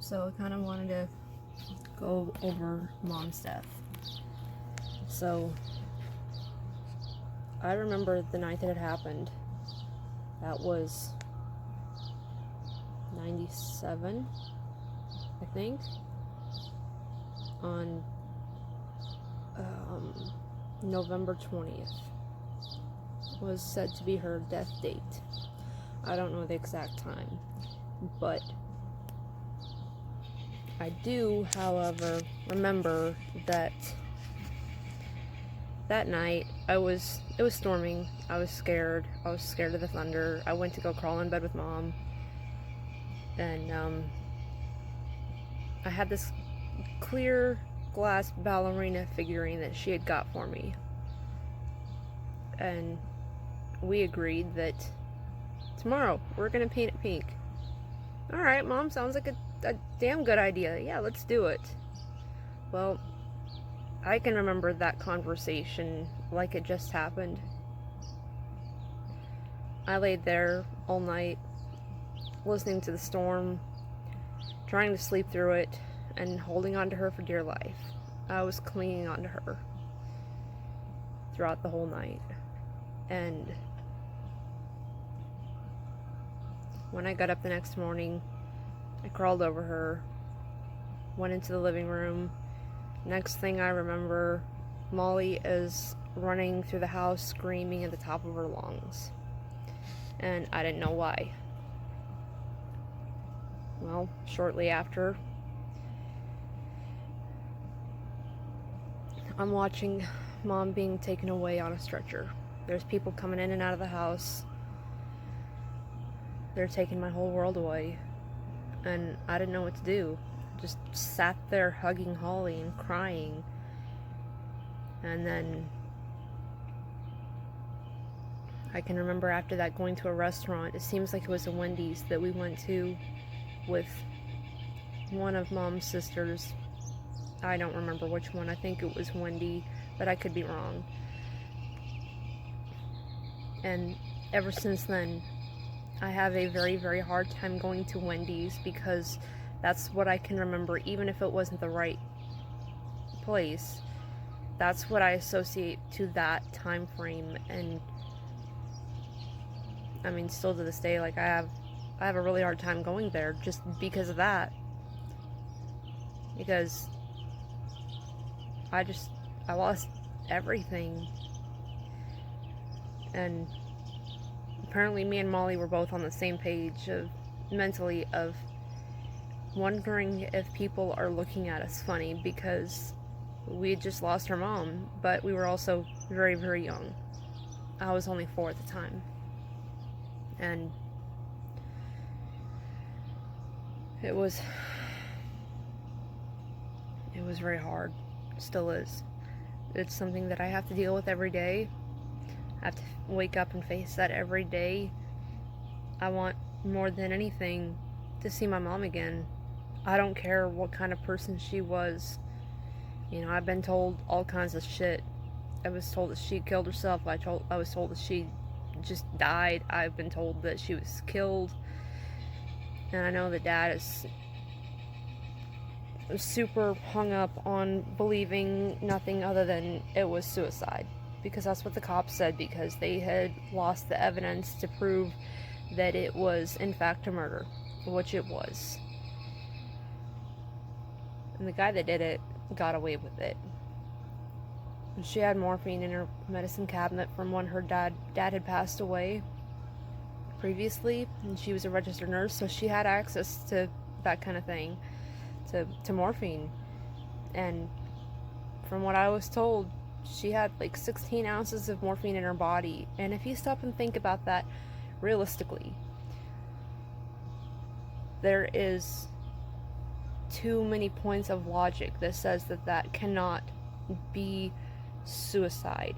so I kind of wanted to go over Mom's death. So, I remember the night that it happened. That was 97, I think, on November 20th was said to be her death date. I don't know the exact time, but I do, however, remember that night it was storming. I was scared. I was scared of the thunder. I went to go crawl in bed with Mom, and I had this clear glass ballerina figurine that she had got for me, and we agreed that tomorrow we're gonna paint it pink. Alright, Mom, sounds like a damn good idea. Yeah, let's do it. Well, I can remember that conversation like it just happened. I laid there all night, listening to the storm, trying to sleep through it, and holding on to her for dear life. I was clinging on to her throughout the whole night. And when I got up the next morning, I crawled over her, went into the living room. Next thing I remember, Molly is running through the house screaming at the top of her lungs. And I didn't know why. Well, shortly after, I'm watching Mom being taken away on a stretcher. There's people coming in and out of the house. They're taking my whole world away. And I didn't know what to do. Just sat there hugging Holly and crying. And then I can remember after that going to a restaurant. It seems like it was a Wendy's that we went to with one of Mom's sisters. I don't remember which one. I think it was Wendy, but I could be wrong. And ever since then, I have a very, very hard time going to Wendy's because that's what I can remember, even if it wasn't the right place. That's what I associate to that time frame. And I mean, still to this day, like I have a really hard time going there just because of that. Because I lost everything. And apparently me and Molly were both on the same page of mentally of wondering if people are looking at us funny because we had just lost our mom, but we were also very, very young. I was only 4 at the time. And it was very hard. Still is. It's something that I have to deal with every day. I have to wake up and face that every day. I want more than anything to see my mom again. I don't care what kind of person she was. You know, I've been told all kinds of shit. I was told that she killed herself. I was told that she just died. I've been told that she was killed. And I know that Dad is super hung up on believing nothing other than it was suicide. Because that's what the cops said, because they had lost the evidence to prove that it was in fact a murder, which it was. And the guy that did it got away with it. She had morphine in her medicine cabinet from when her dad had passed away previously, and she was a registered nurse, so she had access to that kind of thing, to morphine. And from what I was told, she had like 16 ounces of morphine in her body. And if you stop and think about that realistically, there is too many points of logic that says that cannot be suicide.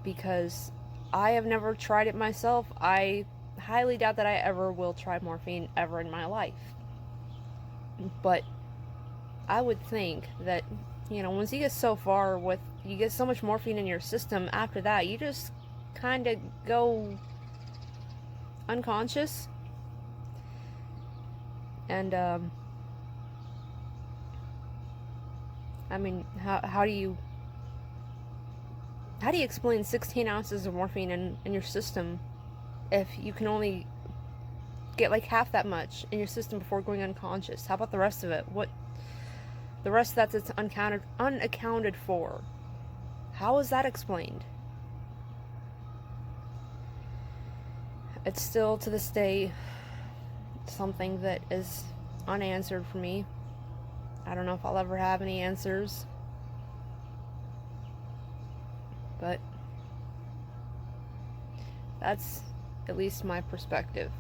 Because I have never tried it myself. I highly doubt that I ever will try morphine ever in my life. But I would think that, you know, once you get so far with, you get so much morphine in your system, after that, you just kind of go unconscious. And I mean, how do you explain 16 ounces of morphine in your system if you can only get like half that much in your system before going unconscious? How about the rest of it? What the rest that's it's unaccounted for? How is that explained? It's still to this day something that is unanswered for me. I don't know if I'll ever have any answers, but that's at least my perspective.